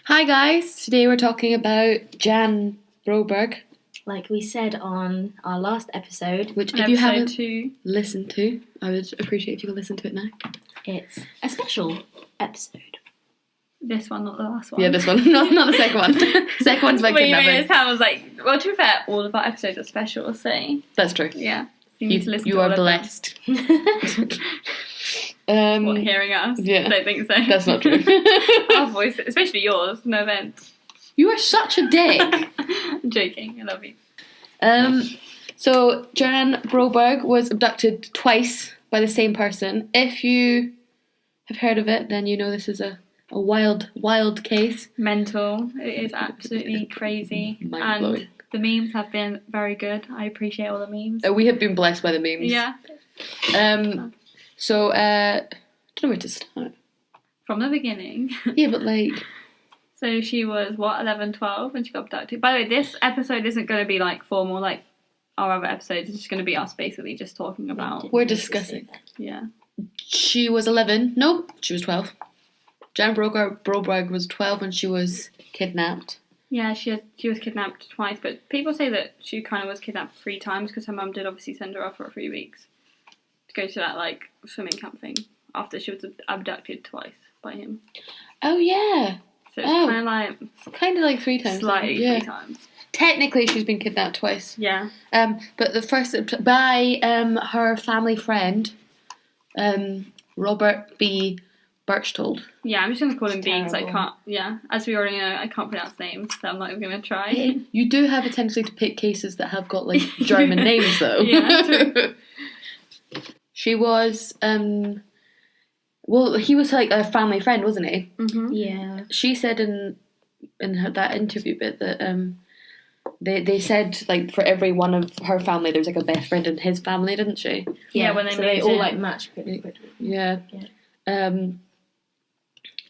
Hi guys, today we're talking about Jan Broberg, Like we said on our last episode, which if you haven't two. listened to, I would appreciate if you could listen to it now. it's a special episode. This one, not the last one. Yeah, this one, not the second one. Second one's about Wait, kidnapping. sounds like, well, to be fair, all of our episodes are special, so That's true. yeah. You need to listen You to all are of them. blessed. What, hearing us? Yeah. I don't think so. That's not true. Our voice, especially yours, no offense. You are such a dick. I'm joking, I love you. So Jan Broberg was abducted twice by the same person. If you have heard of it, then you know this is a wild case. Mental. It is absolutely crazy. Mind-blowing. And the memes have been very good. I appreciate all the memes. We have been blessed by the memes. Yeah. So, I don't know where to start. From the beginning. Yeah, but like... So she was, 11, 12 when she got abducted. By the way, this episode isn't going to be like formal like our other episodes. It's just going to be us basically just talking about... We're discussing. Yeah. She was 11. No, she was 12. Jan Broberg was 12 when she was kidnapped. Yeah, she was kidnapped twice, but people say that she kind of was kidnapped 3 times because her mum did obviously send her off for 3 weeks to go to that like swimming camp thing after she was abducted twice by him. Oh, yeah. So it's kind of like 3 times. Slightly yeah. 3 times. Technically, she's been kidnapped twice. Yeah. But the first by her family friend, Robert B. Berchtold. Yeah, I'm just going to call him B because I terrible. can't, yeah. As we already know, I can't pronounce names, so I'm not even going to try. You do have a tendency to pick cases that have got like German names, though. Yeah, true. She was, well, he was like a family friend, wasn't he? Mm-hmm. Yeah. She said in that interview bit that they said like for every one of her family there was like a best friend in his family, didn't she? Yeah, when they so moved they all in. like match. Yeah. Yeah.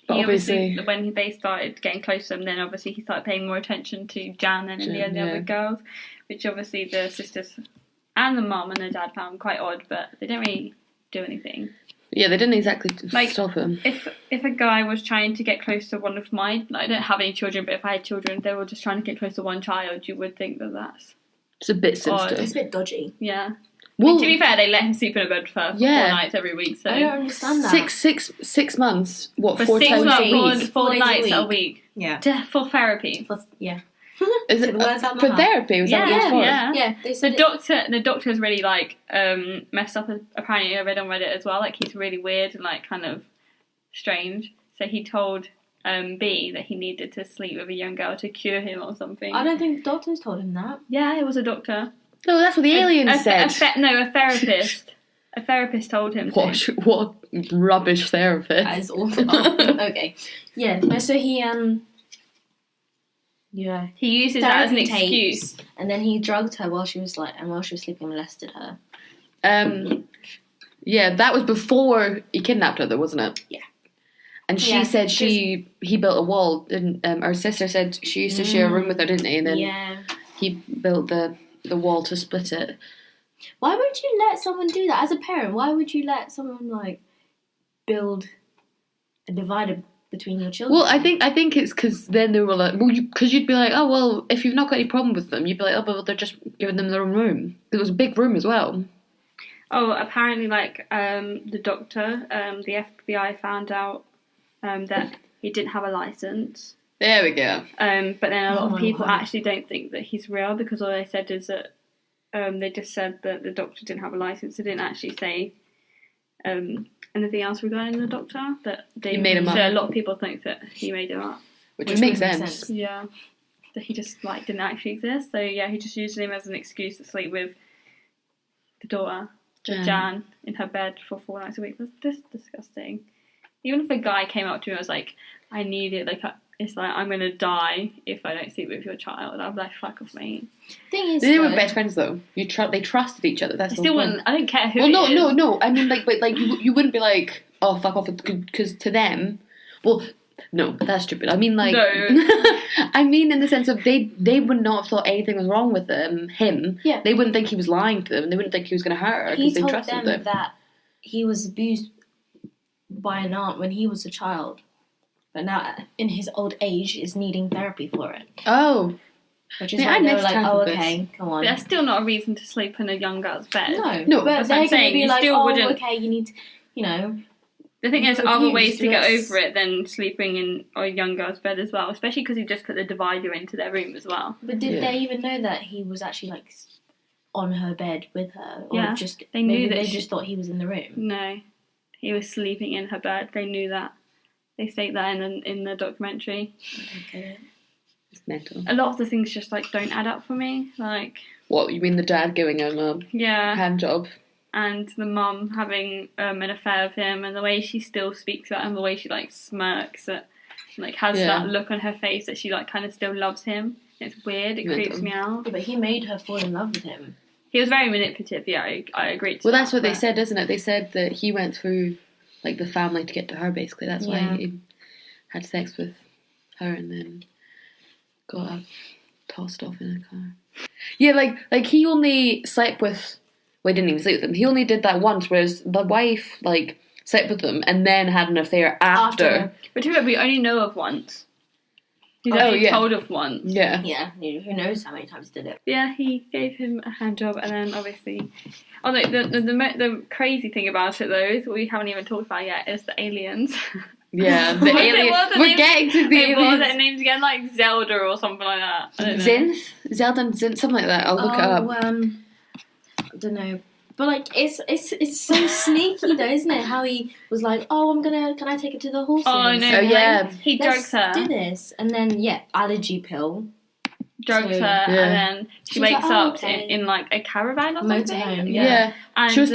But He obviously, when they started getting close to him, then obviously he started paying more attention to Jan and the Jan, other girls, which obviously the sisters and the mum and the dad found quite odd, but they didn't really do anything. yeah, they didn't exactly Like, stop him. If a guy was trying to get close to one of mine, like I don't have any children, but if I had children, they were just trying to get close to one child, you would think that that's It's a bit odd. sinister. It's a bit dodgy. yeah. Well, To be fair, they let him sleep in a bed for 4 nights every week. So I don't understand that. 6 months. What, for 4 6 times months, a week? 4 4 days a nights a week. week Yeah. for therapy. Yeah. Is it The words out my for mouth. therapy? Was that what it was for? Yeah. Yeah. They The said doctor's really like messed up. Apparently, I read on Reddit as well. Like he's really weird and like kind of strange. So he told B that he needed to sleep with a young girl to cure him or something. I don't think the doctors told him that. Yeah, it was a doctor. No, that's what the alien said. A therapist. A therapist told him to. What rubbish therapist. That is awful. Okay. Yeah. No, so he yeah. He uses that as an Therapy excuse. tapes, and then he drugged her while she was sleeping, molested her. Yeah, that was before he kidnapped her, though, wasn't it? Yeah. And she Yeah, said he built a wall. Didn't her sister said she used to share a room with her, didn't he? And then Yeah. he built the wall to split it. Why would you let someone do that as a parent? Why would you let someone like build a divider between your children? Well, I think it's because then they were like, because you'd be like, oh well, if you've not got any problem with them, you'd be like, oh, but they're just giving them their own room. It was a big room as well. Oh, apparently, like the doctor, the FBI found out that he didn't have a license. There we go. But then a lot Oh of people my God. actually don't think that he's real because all they said is that they just said that the doctor didn't have a license. They didn't actually say anything else regarding the doctor. That they He made him up. So a lot of people think that he made him up. Which Which makes would make sense. sense. Yeah, that he just like didn't actually exist. So yeah, he just used him as an excuse to sleep with the daughter. Jan in her bed for 4 nights a week. That's just disgusting. Even if a guy came up to me and was like, I need it, like, it's like, I'm going to die if I don't sleep with your child. I'd be like, fuck off, mate. Thing is, They were though, best friends though. They trusted each other. That's I the still point. wouldn't, I don't care who Well, it is. no. I mean, like, but like you wouldn't be like, oh, fuck off, because to them, well, no, that's stupid. I mean, like, No. I mean, in the sense of they would not have thought anything was wrong with him. Yeah. They wouldn't think he was lying to them. They wouldn't think he was going to hurt her he because they told trusted them that he was abused by an aunt when he was a child. but now in his old age is needing therapy for it. Oh. Which is Yeah, why I they were missed like, half oh, of this. okay, come on. But that's still not a reason to sleep in a young girl's bed. No, but that's what they're I'm going to saying. be You like, still oh, wouldn't- okay, you need to, you know. I think there's You're other abused, ways to get yes. over it than sleeping in a young girl's bed as well, especially because he just put the divider into their room as well. But did Yeah. they even know that he was actually like on her bed with her? Or Yeah, just they knew maybe that they she- just thought he was in the room? No, he was sleeping in her bed. They knew that. They state that in the documentary. Okay. It's mental. A lot of the things just like don't add up for me. Like, What, you mean the dad giving him a yeah, hand job? and the mum having an affair with him, and the way she still speaks about him, the way she like smirks at, like has Yeah. that look on her face that she like kind of still loves him. It's weird. It creeps me out. Yeah, but he made her fall in love with him. He was very manipulative. Yeah, I agree. Well, that's what they but- said, isn't it? They said that he went through, like, the family to get to her, basically. That's Yeah. why he had sex with her and then got tossed off in a car. Yeah, like he only slept with... Well, he didn't even sleep with them. He only did that once, whereas the wife, like, slept with them and then had an affair after. But to be fair, we only know of once. He's Oh, only yeah. told of once. Yeah. Yeah, who knows how many times he did it. Yeah, he gave him a hand job, and then obviously, although the crazy thing about it though is we haven't even talked about yet is the aliens. Yeah, the What alien. was the We're name? getting to the Wait, what was aliens. their names again? Like Zelda or something like that. I don't know. Zinth? Zelda and Zinth, something like that. I'll look it up. I don't know. But like it's so sneaky though, isn't it? How he was like, "Oh, can I take her to the horses?" Oh no! Oh, yeah. He drugs her. Do this, and then allergy pill, Drugs So- her, Yeah. and then she She's wakes like, "Oh, up okay." in like a caravan or something. Motorhome, Yeah. And She was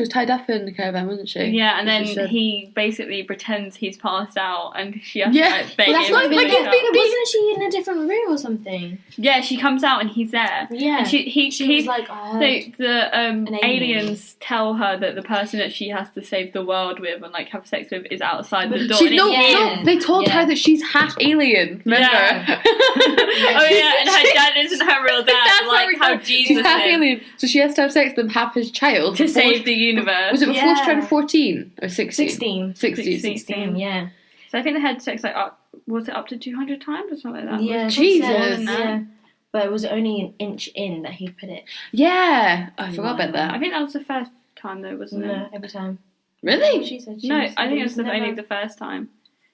tied up in the caravan, wasn't she? Yeah, and then She said- he basically pretends he's passed out, and she has Yeah. to like beg Well, that's him not to even wake he's up. been Wasn't she in a different room or something? Yeah, she comes out and he's there. Yeah. And She he was like, I heard. the alien. aliens tell her that the person that she has to save the world with and like have sex with is outside the But door. She's and no, it's Yeah. no, they told Yeah. her that she's half alien. Remember? Yeah. Oh yeah, and her dad isn't her real dad, That's like we how know. Jesus She's half is, alien, so she has to have sex with them, have his child to before- save the universe. Was it before she Yeah. turned 14 or 16? 16. 16. 16, yeah. So I think they had sex like was it up to 200 times or something like that? Yeah. Jesus. More than that. Yeah. But it was only an inch in that he put it. Yeah, I forgot about I that. think that was the first time though, wasn't No, it? every time. Really? She said No, said I think it was never- only the first time.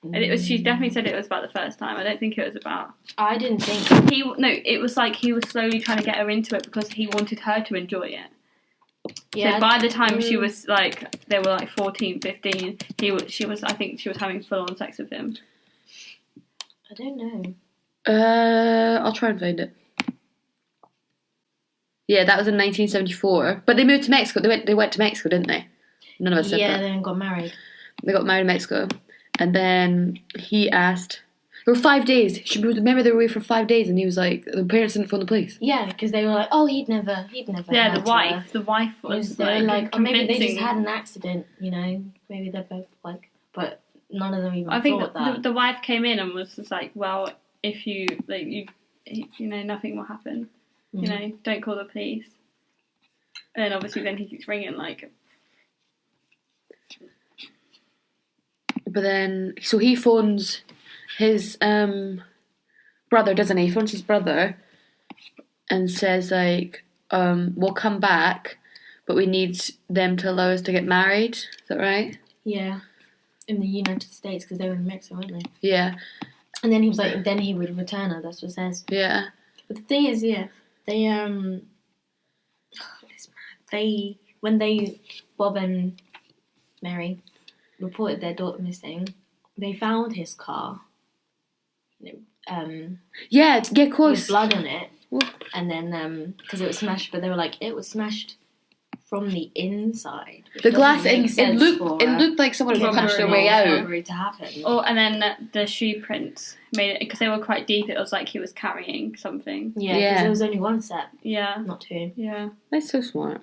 And it was. She definitely said it was about the first time. I don't think it was about. I didn't think. It was like he was slowly trying to get her into it because he wanted her to enjoy it. Yeah. So by the time she was like, they were like 14, 15, I think she was having full on sex with him. I don't know. I'll try and find it. Yeah, that was in 1974. But they moved to Mexico. They went to Mexico, didn't they? None of us said Yeah, that. then got married. They got married in Mexico. And then he asked... There were 5 days. Remember they were away for 5 days and he was like... The parents didn't phone the police. Yeah, because they were like, oh, he'd never. Yeah, had the wife. The wife was They were like, oh, maybe they just convincing. had an accident, you know? Maybe they're both like, but none of them even I think thought that. the wife came in and was just like, well, if you nothing will happen. You know, don't call the police. And then obviously then he keeps ringing like. But then... So he phones his brother, doesn't he? He phones his brother and says like, we'll come back, but we need them to allow us to get married. Is that right? Yeah. In the United States, because they were in Mexico, weren't they? Yeah. And then he was like, then he would return her, that's what it says. Yeah. But the thing is, yeah, when Bob and Mary reported their daughter missing, they found his car, Yeah, get with close. blood on it, Ooh. and then because it was smashed, but they were like, it was smashed from the inside. which The doesn't glass, make it sense looked for a like someone had punched their kidnapping way out. robbery to happen. Oh, and then the shoe prints made it because they were quite deep. It was like he was carrying something. Yeah, because Yeah. there was only one set, Yeah, not two. yeah. That's so smart.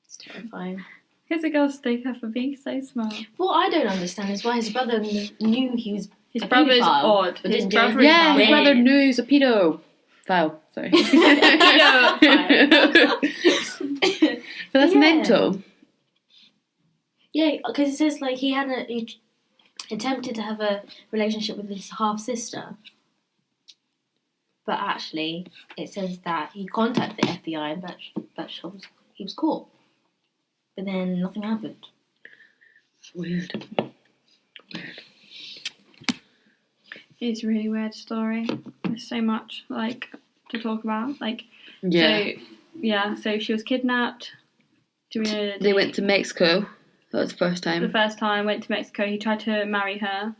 It's terrifying. Here's a girl's sticker for being so smart. What I don't understand is why his brother knew he was His a brother's paedophile, odd. but His didn't do brother it. is Yeah, his weird. brother knew he was a pedophile. Sorry. But that's Yeah. mental. Yeah, because it says like he had attempted to have a relationship with his half sister. But actually, it says that he contacted the FBI and Berchtold he was caught. But then nothing happened. Weird. It's a really weird story. There's so much like to talk about. Like, so she was kidnapped. Do we know that they went to Mexico? That was the first time. The first time went to Mexico. He tried to marry her.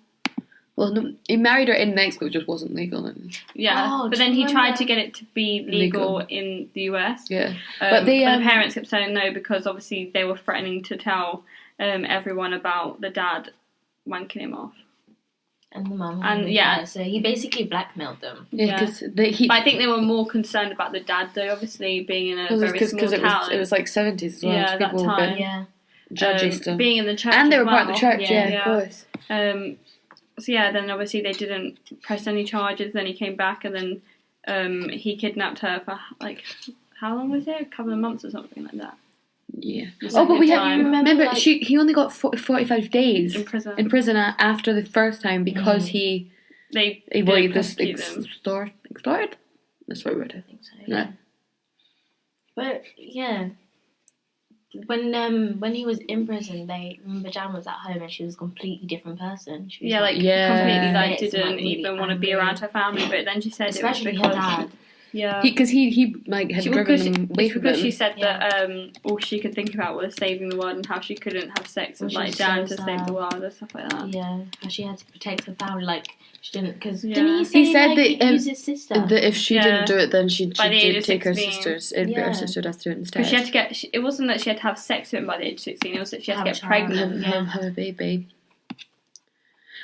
Well, no, he married her in Mexico. It just wasn't legal. Yeah, but then he tried to get it to be legal in the US. Yeah, but the parents kept saying no because obviously they were threatening to tell everyone about the dad wanking him off. And the mum. And yeah, so he basically blackmailed them. Yeah, because but I think they were more concerned about the dad, though. Obviously, being in a very small town. It was like 70s as well. Yeah, that time. Judgy stuff. Being in the church, and they were part of the church. Yeah, of course. So yeah, then obviously they didn't press any charges. Then he came back, and then he kidnapped her for like how long was it? A couple of months or something like that. Yeah. But we have remember like, he only got 45 days in prison after the first time because he extorted. That's what word I think so. Yeah. But yeah, when he was in prison, remember Jan was at home and she was a completely different person. She was completely like didn't even want to be around her family. But then she said especially it was because her dad. Yeah, because he like had driven them away from because she said that all she could think about was saving the world and how she couldn't have sex with like Jan to save the world and stuff like that. Yeah, how she had to protect her family, like she didn't because didn't he say he said like, he'd use his sister? That if she didn't do it, then she'd take her 16. sisters. It'd be her sister to do it instead. Because she had to get. It wasn't that she had to have sex with him by the age of 16. It was that she had to get pregnant, have a baby.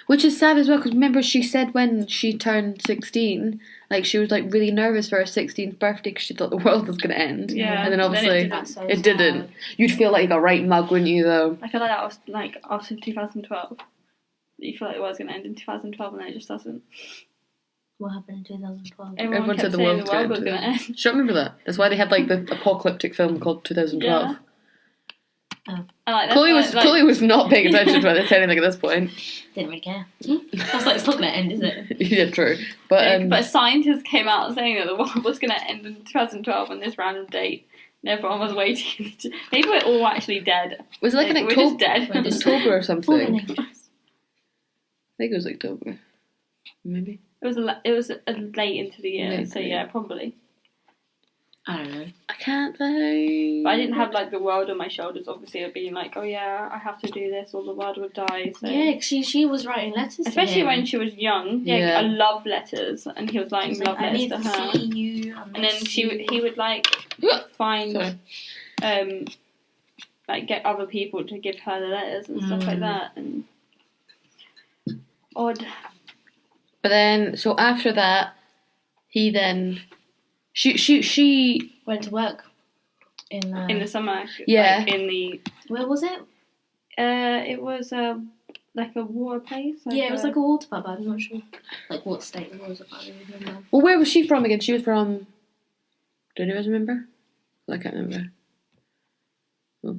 Which is sad as well, because remember she said when she turned 16, like she was like really nervous for her 16th birthday because she thought the world was going to end. Yeah. And then obviously it didn't. You'd feel like you got right mug, wouldn't you, though? I feel like that was like after 2012. You feel like the world's going to end in 2012 and then it just doesn't. What happened in 2012? Everyone said the world was going to end. Do you remember that? That's why they had like the apocalyptic film called 2012. Yeah. Oh. Chloe was not paying attention to anything at this point. Didn't really care. That's like it's not going to end, is it? Yeah, true. But scientists came out saying that the world was going to end in 2012 on this random date. And everyone was waiting. Maybe we're all actually dead. Was it like an October or something? I think it was October. Maybe. It was late into the year, so yeah, probably. I don't know. I can't think. But I didn't have like the world on my shoulders. Obviously, of being like, oh yeah, I have to do this, or the world would die. So. Yeah, she was writing letters. Especially to him. when she was young. Yeah, I love letters, and he was writing love letters to her. See you, and then he would like find, like get other people to give her the letters and stuff like that, and odd. But then, so after that, he then. She went to work in the summer. Yeah. Like where was it? It was like a water place. Like it was like a water pub. I'm not sure like what state it was. I can't remember. Well, where was she from again? She was from. Do you guys remember? I can't remember. Well,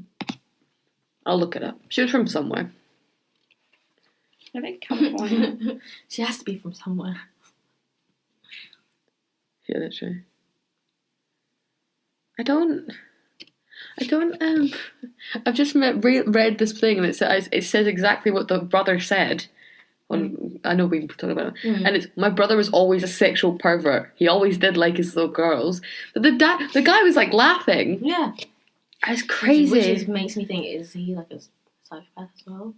I'll look it up. She was from somewhere. I think California. She has to be from somewhere. Yeah, that's right. I've just read this thing and it says exactly what the brother said. I know we've talked about it. And it's, my brother was always a sexual pervert. He always did like his little girls. But the guy was like laughing. Yeah. It's crazy. Which makes me think, is he like a psychopath as well?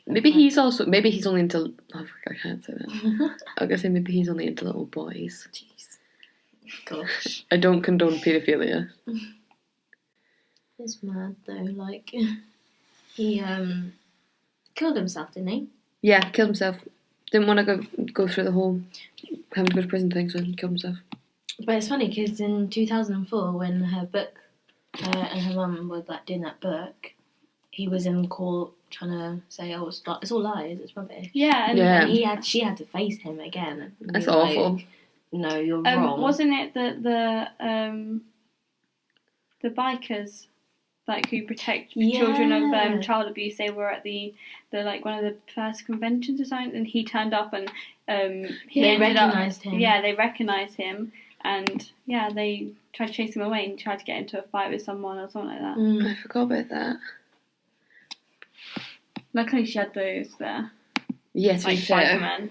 Maybe he's only into, I can't say that. I was going to say maybe he's only into little boys. Jeez. Gosh. I don't condone paedophilia. It's mad though, like he killed himself, didn't he? Yeah, killed himself. Didn't want to go through the whole having to go to prison thing, so he killed himself. But it's funny because in 2004, when her book and her mum were like doing that book, he was in court trying to say, "Oh, it's all lies, it's rubbish." Yeah, and she had to face him again. That's awful. Like, no, you're wrong. Wasn't it that the bikers like who protect children of Yeah. child abuse. They were at the like one of the first conventions or something, and he turned up and he They ended up- recognised him. Yeah, they recognised him, and yeah, they tried to chase him away and tried to get into a fight with someone or something like that. Mm. I forgot about that. Luckily, she had those there, Yes, like we said. Spider-Man.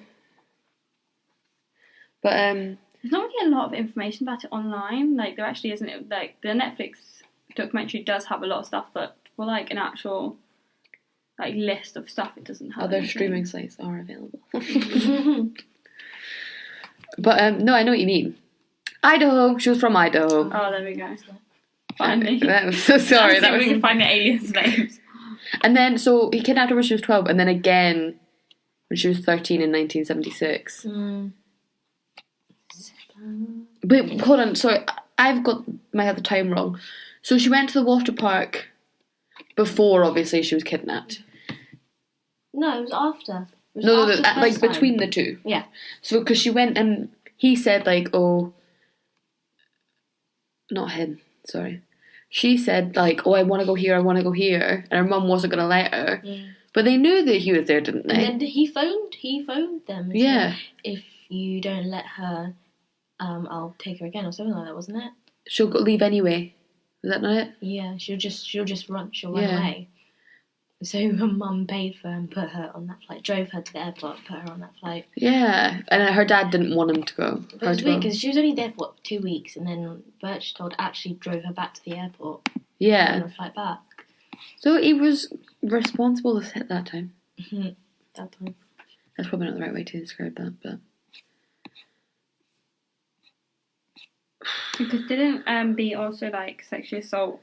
But There's not really a lot of information about it online. Like there actually isn't. Like the Netflix documentary does have a lot of stuff, but for like an actual like list of stuff, it doesn't have. other anything. streaming sites are available. But no, I know what you mean. Idaho. She was from Idaho. Oh, there we go. Finally. I'm so sorry. That we was. can find the aliens' names. And then, so he kidnapped her when she was 12, and then again when she was 13 in 1976. Mm. Wait, hold on. Sorry, I've got my other time wrong. So she went to the water park before, obviously, she was kidnapped. No, it was after. It was No, after the like first time. between the two. Yeah. So, because she went and he said, like, oh, not him, sorry. She said, like, oh, I want to go here, I want to go here. And her mum wasn't going to let her. Yeah. But they knew that he was there, didn't they? And then he phoned them. and Yeah. said, if you don't let her, I'll take her again or something like that, wasn't it? She'll leave anyway. Was that not it? Yeah, she'll just run. She'll run Yeah. away. So her mum paid for her and put her on that flight, drove her to the airport, put her on that flight. Yeah. And her dad didn't want him to go. But Her it's to weird go. because she was only there for 2 weeks, and then Berchtold actually drove her back to the airport on Yeah. the flight back. So he was responsible at that time. That time. That's probably not the right way to describe that, but Because didn't B also like sexually assault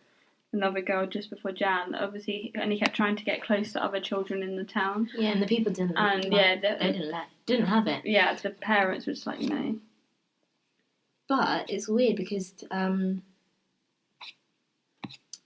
another girl just before Jan? Obviously, and he kept trying to get close to other children in the town. Yeah, and the people didn't. And like, yeah, they didn't have it. Yeah, the parents were just like, no. But it's weird because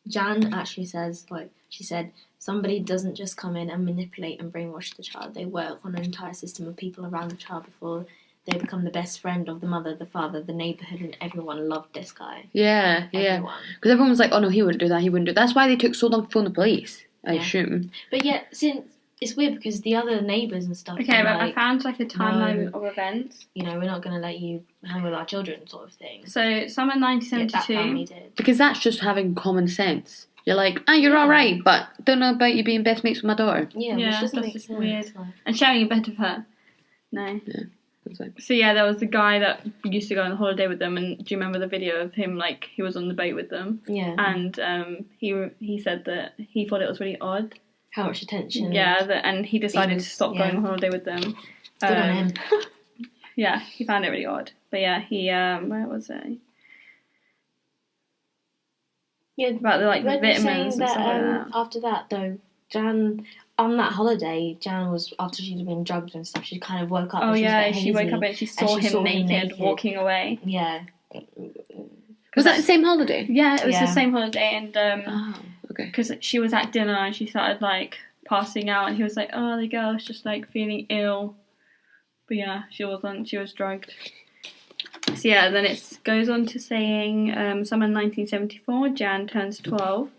Jan actually says, like, she said, somebody doesn't just come in and manipulate and brainwash the child. They work on an entire system of people around the child before they become the best friend of the mother, the father, the neighbourhood, and everyone loved this guy. yeah. Everyone. Because everyone was like, oh no, he wouldn't do that, he wouldn't do that. That's why they took so long to phone the police, I Yeah. assume. But yet, since it's weird because the other neighbours and stuff. Okay, were but I like, found like a timeline of events. you know, we're not going to let you hang with our children, sort of thing. So, summer Yeah, that 1972. family did. Because that's just having common sense. You're like, you're alright, but don't know about you being best mates with my daughter. Yeah, Yeah, which doesn't that's make just sense. weird. Like, And sharing a bed with her. No. That's like, So yeah, there was a guy that used to go on a holiday with them, and do you remember the video of him, like, he was on the boat with them? yeah. And he said that he thought it was really odd. How much attention. Yeah, and he decided was- to stop yeah. going on holiday with them. Good on him. Yeah, he found it really odd. But yeah, he where was it? Yeah, About the Red was saying vitamins and that, stuff like that. after that, though, Jan, on that holiday, Jan was, after she'd been drugged and stuff, she kind of woke up. Oh and yeah, she was a she bit woke up hazy. and she saw, she him, naked walking away. Yeah. was that the same holiday? Yeah, it was the Yeah. same holiday, and Oh, okay. because she was at dinner and she started like passing out, and he was like, "Oh, the girl's just like feeling ill," but yeah, she wasn't. She was drugged. So yeah, then it goes on to saying, summer 1974, Jan turns 12.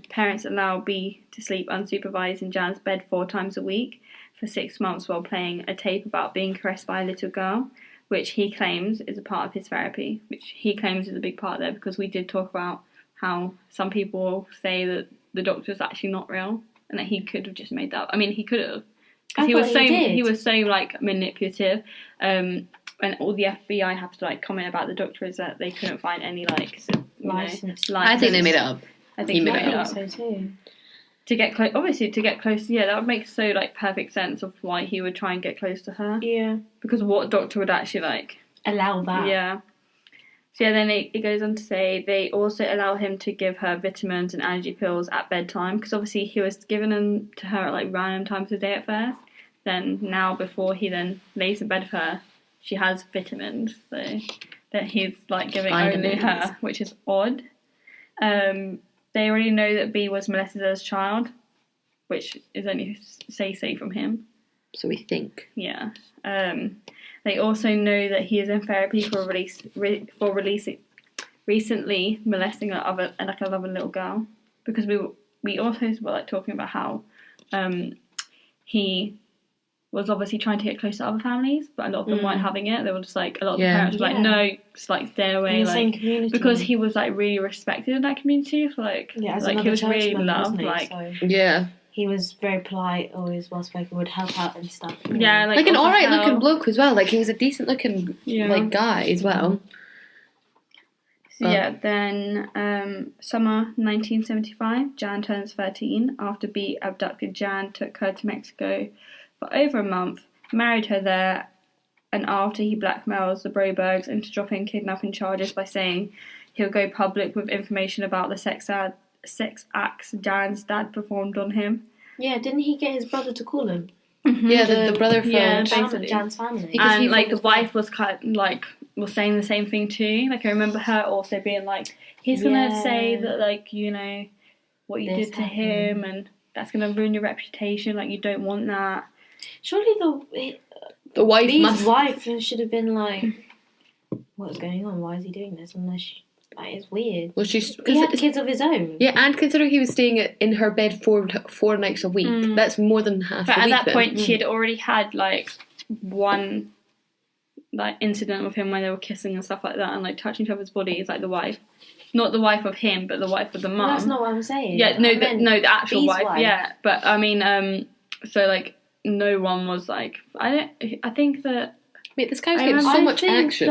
Parents allow B to sleep unsupervised in Jan's bed 4 times a week for 6 months while playing a tape about being caressed by a little girl, which he claims is a part of his therapy, which he claims is a big part there, because we did talk about how some people say that the doctor's actually not real and that he could have just made that up. I mean, he could have, I because thought he did. he was so like manipulative. And all the FBI have to like comment about the doctor is that they couldn't find any like License. I think they made it up. I think He he made made it it I up. think so too. To get close, obviously to get close, yeah, that would make so like perfect sense of why he would try and get close to her. Yeah. Because what doctor would actually like? Allow that. Yeah. So yeah, then it goes on to say they also allow him to give her vitamins and allergy pills at bedtime, because obviously he was giving them to her at like random times of the day at first. Then now, before he then lays in bed with her, she has vitamins, so that he's like giving only Vitamins. her, which is odd. They already know that B was molested as a child, which is only say from him. So we think. Yeah. They also know that he is in therapy for releasing recently molesting another little girl, because we also were like talking about how he was obviously trying to get close to other families, but a lot of them weren't having it. They were just like, a lot of the parents were like, no, just like stay away, in the same community, because he was like really respected in that community. So, like, as like he was really loved. Like, so he was very polite, always well spoken, would help out and stuff. Yeah, like an alright looking bloke as well. Like he was a decent looking like guy as well. So then summer 1975, Jan turns 13 after B abducted Jan, took her to Mexico for over a month, married her there, and after he blackmails the Brobergs into dropping kidnapping charges by saying he'll go public with information about the sex acts Jan's dad performed on him. Yeah, didn't he get his brother to call him? Mm-hmm. Yeah, the brother from Jan's family. And like the wife was was saying the same thing too. Like I remember her also being like, he's gonna say that like, you know, what you did to him, and that's gonna ruin your reputation. Like you don't want that. Surely the wife should have been like, what's going on? Why is he doing this? Unless it's weird. Well, he had kids of his own. Yeah, and considering he was staying in her bed four nights a week, that's more than half. But a week. But at that point, she had already had like one like incident with him when they were kissing and stuff like that, and like touching each other's bodies, like the wife, not the wife of him, but the wife of the mum. Well, that's not what I'm saying. Yeah, the actual wife. Yeah, but I mean, so like no one was like, I think that. Wait, this guy's getting so much action.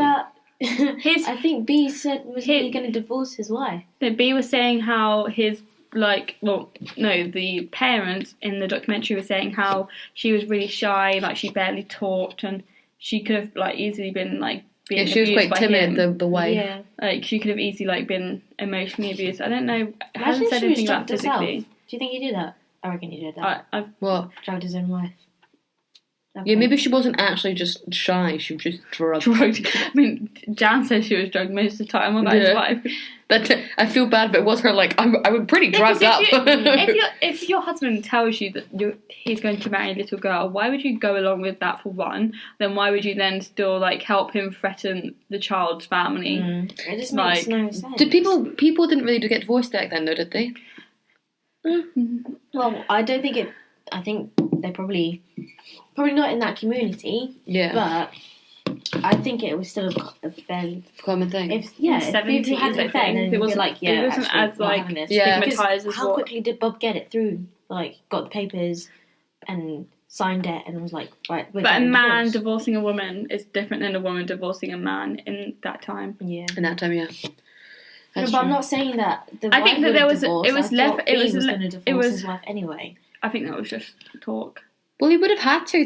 I think B said he going to divorce his wife. No, B was saying how his the parents in the documentary were saying how she was really shy, like she barely talked, and she could have like easily been like being abused. She was quite timid. Him. The wife, yeah, like she could have easily like been emotionally abused. I don't know. I haven't said anything about physically. Do you think he did that? I reckon he did that. What? Drugged his own wife. Okay. Yeah, maybe she wasn't actually just shy. She was just drugged. I mean, Jan says she was drugged most of the time on that wife. I feel bad, but it was her like I was pretty drugged up. If your husband tells you that he's going to marry a little girl, why would you go along with that for one? Then why would you then still like help him threaten the child's family? It just makes no sense. Did people didn't really get divorced back then, though, did they? Well, I don't think it. I think they probably not in that community. Yeah. But I think it was still a fairly common thing. If you had an affair, then it wasn't like it wasn't as like stigmatized as how quickly did Bob get it through? Like got the papers and signed it and was like, right. But a man divorcing a woman is different than a woman divorcing a man in that time. Yeah. In that time, yeah. But I'm not saying that. I think that there was going to divorce his wife anyway. I think that was just talk. Well, he would have had to.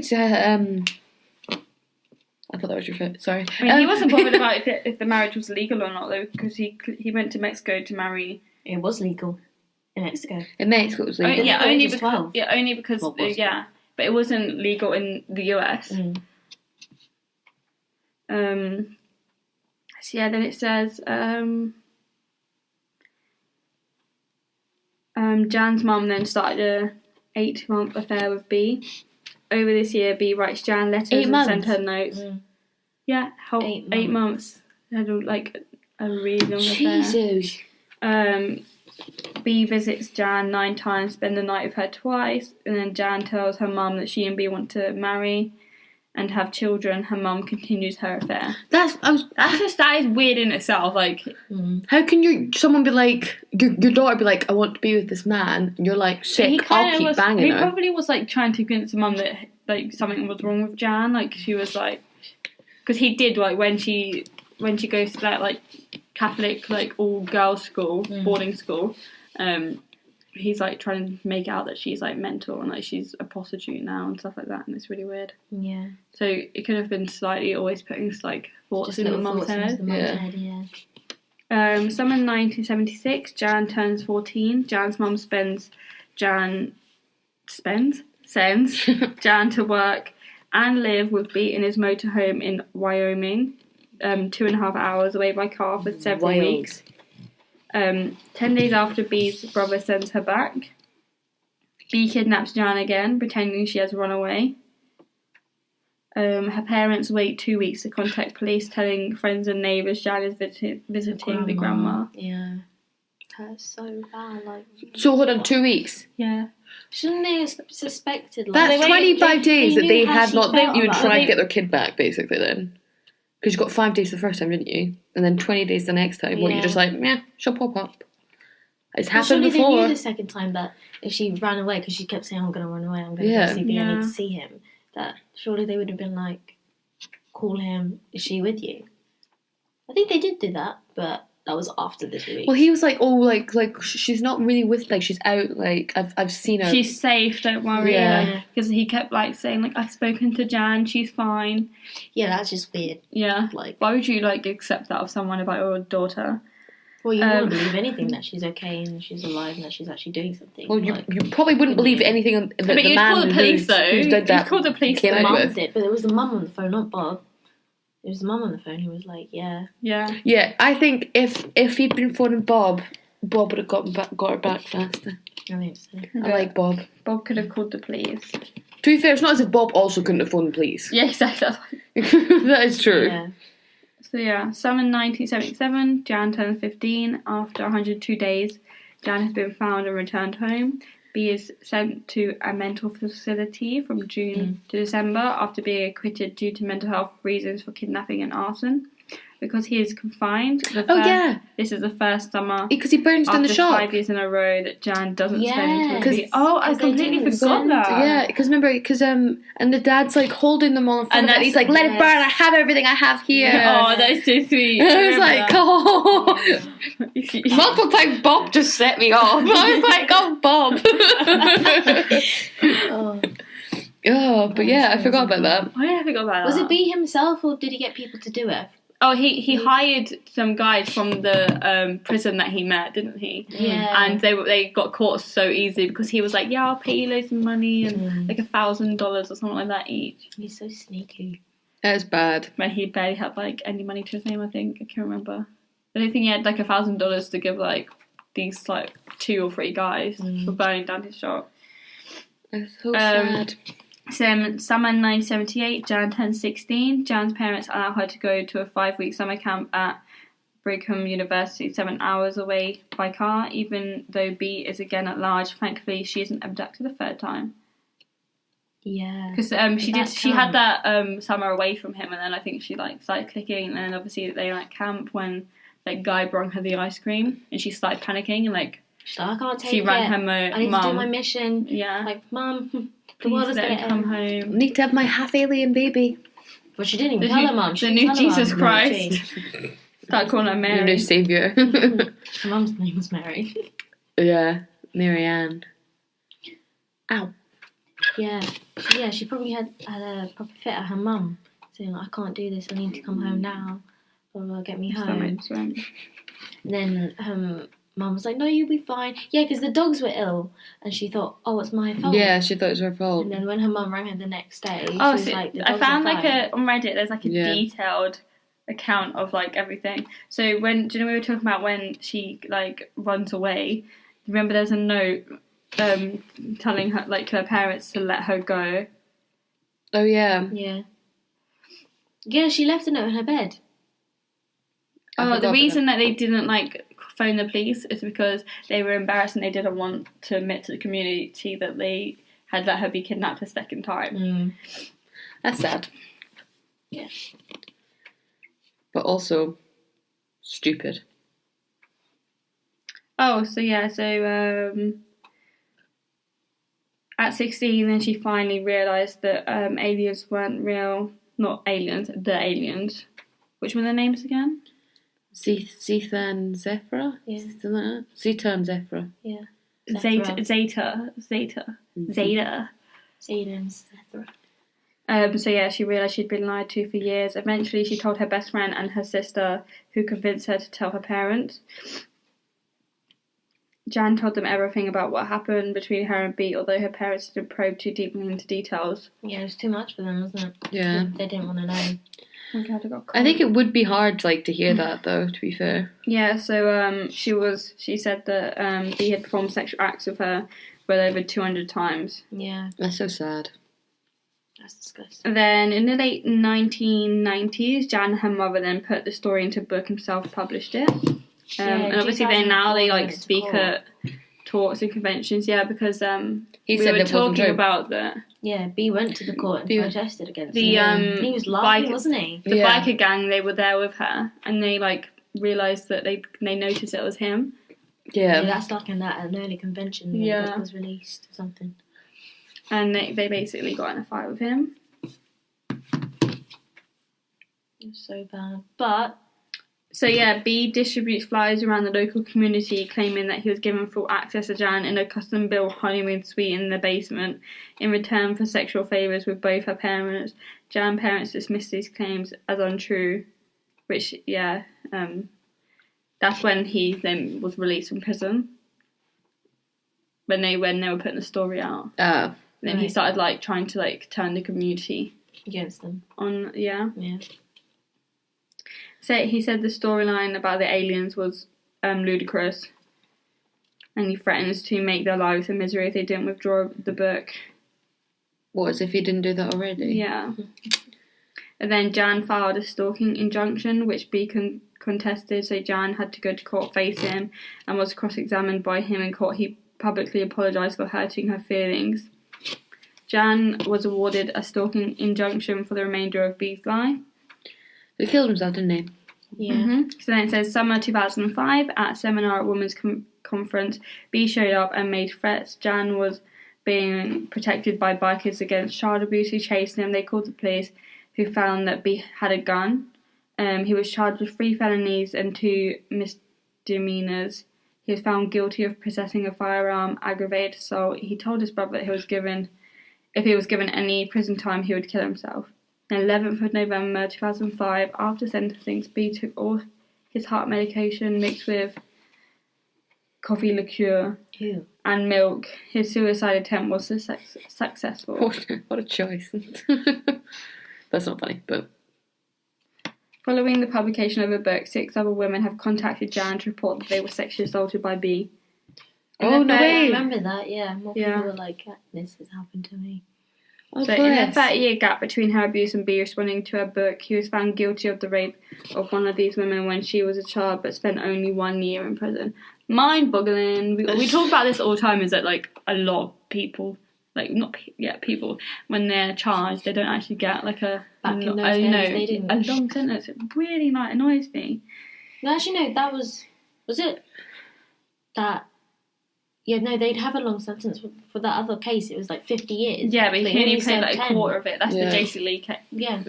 I thought that was your foot. Sorry. I mean, he wasn't bothered about if the marriage was legal or not, though, because he went to Mexico to marry. It was legal in Mexico. In Mexico, it was legal. Only because but it wasn't legal in the US. So yeah, then it says. Jan's mum then started a 8-month affair with B. Over this year, B writes Jan letters and sends her notes. Yeah, 8 months. They had like a really long affair. Jesus. B visits Jan 9 times, spend the night with her twice, and then Jan tells her mum that she and B want to marry and have children. Her mum continues her affair. That is weird in itself. Like, how can someone be like your daughter be like, I want to be with this man, and you're like, sick, I'll keep banging her. He probably was like trying to convince the mum that like something was wrong with Jan. Like she was like, because he did like when she goes to that like Catholic like all girls school, boarding school. He's like trying to make out that she's like mental and like she's a prostitute now and stuff like that, and it's really weird. Yeah. So it could have been slightly always putting like thoughts in the mum's head. Summer 1976, Jan turns 14. Jan's mum sends Jan to work and live with B in his motorhome in Wyoming, 2.5 hours away by car for several weeks. 10 days after B's brother sends her back, B kidnaps Jan again, pretending she has run away. Her parents wait 2 weeks to contact police, telling friends and neighbours Jan is visiting the grandma. Yeah. her so bad. Like, So hold on, 2 weeks. Yeah. shouldn't they have suspected? Like, That's 25 days that knew they how had she not. felt You would about try it. and get their kid back, basically. Then, because you got 5 days the first time, didn't you? And then 20 days the next time. What, Yeah. you're just like, yeah, she'll pop up. It's Well, happened surely they knew before. the second time that if she ran away, because she kept saying, "I'm going to run away, I'm going to Yeah. go see B, I need Yeah. to see him," that surely they would have been like, call him, is she with you? I think they did do that, but that was after the 2 weeks. Well, he was like, oh, like she's not really with, like, she's out, like, I've seen her. She's safe, don't worry. Yeah. Because he kept like saying like, I've spoken to Jan, she's fine. Yeah, that's just weird. Yeah. Like, Why would you like accept that of someone about your daughter? well, you wouldn't believe anything that she's okay and she's alive and that she's actually doing something. Well, you like, probably wouldn't believe anything that But the you'd man call the police, who's though. did You'd that call the police, came though. out Mum with. did, but it was the mum on the phone, not Bob. It was the mum on the phone who was like, yeah. Yeah. Yeah, I think if he'd been phoning Bob would have got her back faster. I think so. I like Bob. Bob could have called the police. To be fair, it's not as if Bob also couldn't have phoned the police. Yeah, exactly. That is true. Yeah. So yeah, summer 1977, Jan turns 15. After 102 days, Jan has been found and returned home. B is sent to a mental facility from June to December after being acquitted due to mental health reasons for kidnapping and arson. Because he is confined. This is the first summer Because he burns down the after shop. 5 years in a row that Jan doesn't spend Yes. with me. Oh, I 'Cause they completely didn't forgot send- that. Yeah, because remember, and the dad's like holding them all in front And of it, and he's like, "Let it burn! I have everything I have here." Oh, that's so sweet. I was like, "Oh." oh. Multiple times, Bob just set me off. I was like, "Oh, Bob." Oh. Oh, but yeah, I forgot about that. Oh, yeah, I forgot about Was that. it B himself or did he get people to do it? Oh, he hired some guys from the prison that he met, didn't he? Yeah. And they got caught so easily because he was like, yeah, I'll pay you loads of money and like $1,000 or something like that each. He's so sneaky. That was bad. But he barely had like any money to his name, I think. I can't remember. I don't think he had like $1,000 to give like these like 2 or 3 guys for burning down his shop. That's so sad. So summer 1978, Jan turns 16. Jan's parents allow her to go to a 5-week summer camp at Brigham University, 7 hours away by car, even though B is again at large. Thankfully, she isn't abducted a 3rd time. Yeah. Because she had that summer away from him, and then I think she like started clicking, and then obviously they like camp when like guy brought her the ice cream, and she started panicking and like She's like, I can't take she it. rang her I need to do my mission. Yeah. Like, Mum, the world Please is let going her to come end. home. Need to have my half alien baby. But she didn't even tell her mum. She The didn't new tell her Jesus mum. Christ. Start calling her Your Mary. new saviour. Her mum's name was Mary. Yeah, Marianne. Ow. Yeah. She probably had a proper fit at her mum, saying, like, I can't do this, I need to come home now. Blah, blah, get me home. And then mum was like, no, you'll be fine. Yeah, because the dogs were ill, and she thought, oh, it's my fault. Yeah, she thought it was her fault. And then when her mum rang her the next day, she Oh, was so like, the I dogs found are like fine. on Reddit. There's like a Yeah. detailed account of like everything. So do you know we were talking about when she like runs away? Remember, there's a note telling her like to her parents to let her go. Oh yeah. Yeah, she left a note in her bed. I Oh, forgot the about reason that they didn't like phone the police is because they were embarrassed and they didn't want to admit to the community that they had let her be kidnapped a 2nd time. That's sad. Yeah. But also stupid. Oh, so yeah, at 16, then she finally realised that aliens weren't real. Not aliens, the aliens. Which were their names again? Zeta and Zephyra? Yeah. Something like that? Zeta and Zephyra. Yeah. Zeta. Zeta and Zethra. So yeah, she realised she'd been lied to for years. Eventually, she told her best friend and her sister, who convinced her to tell her parents. Jan told them everything about what happened between her and B, although her parents didn't probe too deeply into details. Yeah, it was too much for them, wasn't it? Yeah. They didn't want to know. Oh my God, I got I think it would be hard like to hear that though, to be fair. Yeah, so she said that B had performed sexual acts with her well over 200 times. Yeah, That's so sad. that's disgusting. And then in the late 1990s, Jan and her mother then put the story into a book and self-published it. in And obviously they 2004 like went to speak court. at talks and conventions, because He we said were it wasn't talking true. about the Yeah, B went to the court and B- protested against the, it. um, And he was laughing, bike- wasn't he? Yeah. biker gang. They were there with her, and they like realised that they noticed it was him. Yeah, Yeah. that's like an early convention when Yeah. the book was released or something. And they basically got in a fight with him. It was so bad. But So B distributes flyers around the local community claiming that he was given full access to Jan in a custom-built honeymoon suite in the basement in return for sexual favours with both her parents. Jan parents dismissed these claims as untrue, which, that's when he then was released from prison. When they were putting the story out. Then he Right. started like trying to like turn the community against them. on, Yeah. So he said the storyline about the aliens was ludicrous, and he threatens to make their lives a misery if they didn't withdraw the book. What, as if he didn't do that already? Yeah. And then Jan filed a stalking injunction, which B contested, so Jan had to go to court face him and was cross-examined by him in court. He publicly apologised for hurting her feelings. Jan was awarded a stalking injunction for the remainder of B's life. He killed himself, didn't he? Yeah. Mm-hmm. So then it says, summer 2005, at a seminar at Women's Conference, B showed up and made threats. Jan was being protected by bikers against child abuse who chased him. They called the police, who found that B had a gun. He was charged with 3 felonies and 2 misdemeanors. He was found guilty of possessing a firearm, aggravated assault. He told his brother that if he was given any prison time, he would kill himself. On 11th of November 2005, after sentencing, B took all his heart medication mixed with coffee liqueur Ew. and milk. His suicide attempt was successful. What a choice. That's not funny, but... Following the publication of the book, 6 other women have contacted Jan to report that they were sexually assaulted by B. Oh, no I way! remember that, yeah. More Yeah. people were like, this has happened to me. Oh, So in the bless. 30-year gap between her abuse and B responding to her book, he was found guilty of the rape of one of these women when she was a child, but spent only 1 year in prison. Mind-boggling. We talk about this all the time, is that like a lot of people, people, when they're charged, they don't actually get like a Back in those days, they didn't. a long sentence. It really annoys me. No, actually, no, that was it that... Yeah, no, they'd have a long sentence for that other case. It was like 50 years. Yeah, but you They can only only pay served like a 10. quarter of it. That's Yeah. the JC Lee case. Yeah.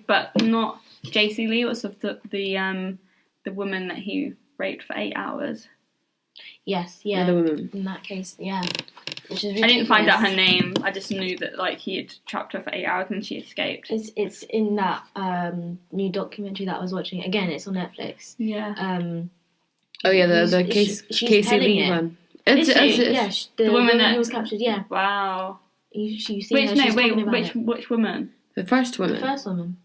But not JC Lee. It was of the woman that he raped for 8 hours. Yes, yeah. The woman. In that case, yeah. Which is I didn't find out her ridiculous. name. I just knew that like he had trapped her for 8 hours and she escaped. It's in that new documentary that I was watching. Again, it's on Netflix. Yeah. Oh, yeah, the she's Casey telling Lee it. one. Is she? Yeah, the woman woman that- who was captured. Yeah, Wow. you see her. She's talking about it. Which woman? The first woman. The first woman.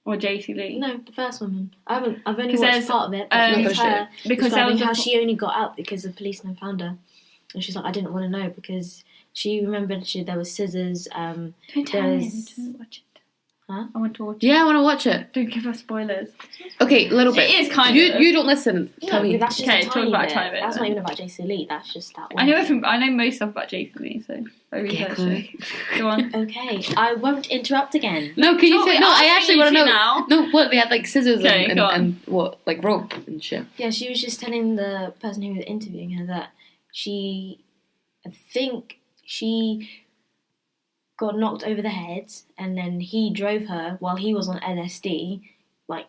Or JC Lee? No, the first woman. I've only 'Cause watched there's, part of it. But um, it's her because there describing was a how she only got out because the policeman found her, and she's like, I didn't want to know because she remembered there was scissors. Don't tell me. I there's- want to watch it. Huh? I want to watch it. Yeah, I want to watch it. Don't give us spoilers. Okay, a little bit. It is kind you, of. You don't listen. Tell No, me. that's just Okay, a talk tiny about bit. a tiny bit That's then. not even about JC Lee. That's just that one. I know most stuff about JC Lee, so I researched it. Go on. Okay, I won't interrupt again. No, can you Tell say... me, No, I asking actually you want to to know. now. No, what? They had like scissors Okay, and go on. and what? Like rope and shit. Yeah, she was just telling the person who was interviewing her that I think she got knocked over the head and then he drove her while he was on LSD, like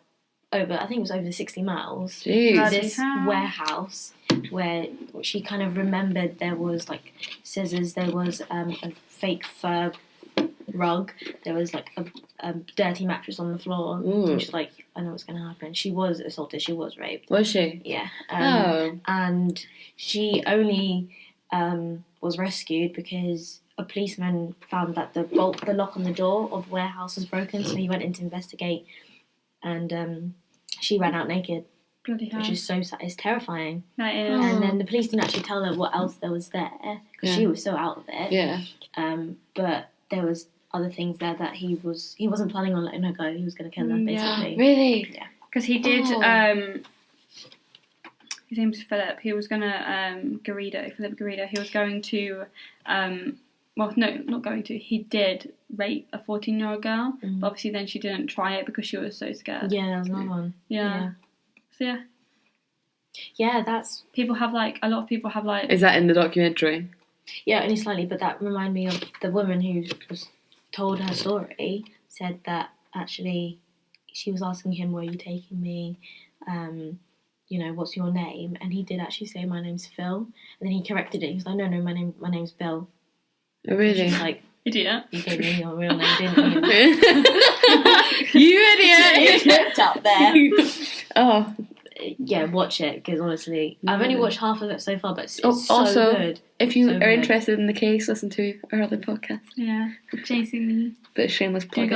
I think it was over 60 miles. Jeez. To Bloody this hell. warehouse where she kind of remembered there was like scissors, there was a fake fur rug, there was like a dirty mattress on the floor. Ooh. And she's like, I know what's going to happen. She was assaulted, she was raped. Was she? Yeah. Oh. And she only was rescued because a policeman found that the lock on the door of the warehouse was broken, so he went in to investigate, and she ran out naked, Bloody hell. which is so sad. It's terrifying. That is. Oh. And then the police didn't actually tell her what else there was there because Yeah. she was so out of it. Yeah. But there was other things there that he wasn't planning on letting her go. He was going to kill her Yeah. basically. Really? Because he did, Oh. his name's Phillip. He was gonna Phillip Garrido. He was going to well, no, not going to. He did rape a 14-year-old girl, but obviously then she didn't try it because she was so scared. Yeah, that was another one. Yeah. So yeah. Yeah, that's... A lot of people have like... Is that in the documentary? Yeah, only slightly, but that reminded me of the woman who was told her story, said that actually she was asking him, where are you taking me? You know, what's your name? And he did actually say, my name's Phil. And then he corrected it. He was like, no, my name's Bill. Oh, really? And she's like, idiot. You gave me your real name, didn't you? You idiot! You tripped up there. Oh. Yeah, watch it, because honestly, I've only watched half of it so far, but it's also, so good. If you So are good. interested in the case, listen to our other podcast. Yeah. Chasing me. Bit of shameless plug.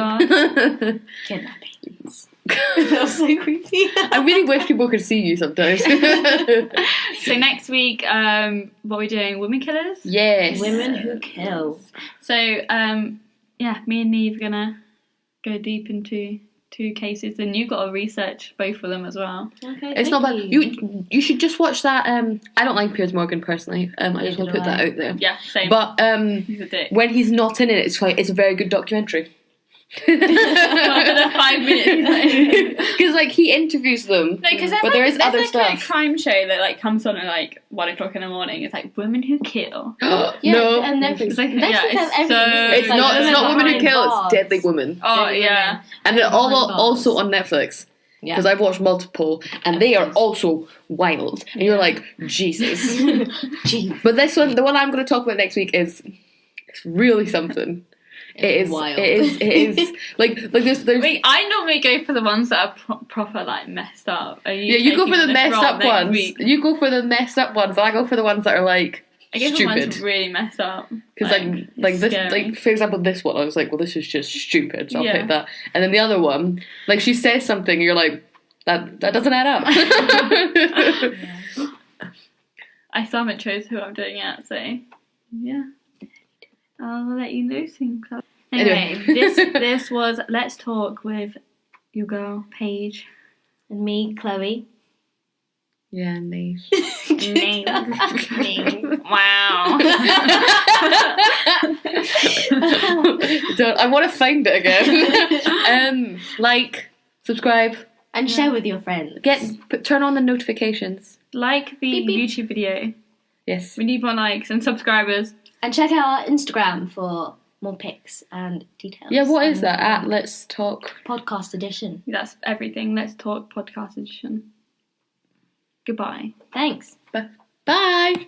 Kidnappings. That was so creepy. I really wish people could see you sometimes. So next week, what are we doing? Women killers? Yes. Women who kill. So, yeah, me and Neve are gonna go deep into 2 cases, and you've got to research both of them as well. Okay, It's not bad. You should just watch that. I don't like Piers Morgan personally. I just want to put that out there. Yeah, same. But He's a dick. when he's not in it, it's a very good documentary. After the 5 minutes. Because like he interviews them. No, because but there is other like stuff. a crime show that like comes on at like 1 o'clock in the morning. It's like women who kill. Yeah, No, and Netflix. It's like- Netflix yeah, has it's everything. so- it's not women who kill. It's deadly women, Oh Deadly yeah. Women. and they're Behind all bars. also on Netflix. Yeah. Because I've watched multiple, and they are also wild. And you're like, Jesus. Jeez. But this one, the one I'm going to talk about next week is it's really something. It is wild. It is like there's Wait, I normally go for the ones that are proper like messed up. Are you you go taking for the this messed role up next ones. week? You go for the messed up ones. And I go for the ones that are like I guess the stupid. one's really messed up. Because like this, scary. like for example, this one, I was like, well, this is just stupid, so I'll Yeah. pick that. And then the other one, like she says something, and you're like, that doesn't add up. I still haven't chose who I'm doing yet, so yeah, I'll let you know soon. Anyway, this was Let's Talk with your girl Paige And me, Chloe. Yeah, nice. Name. Wow. I want to find it again. Like, subscribe, And share with your friends. turn on the notifications. Like the Beep, beep. YouTube video. Yes. We need more likes and subscribers. And check out our Instagram for more pics and details. Yeah, what is And, that? At Let's Talk. Podcast edition. That's everything. Let's Talk podcast edition. Goodbye. Thanks. Bye.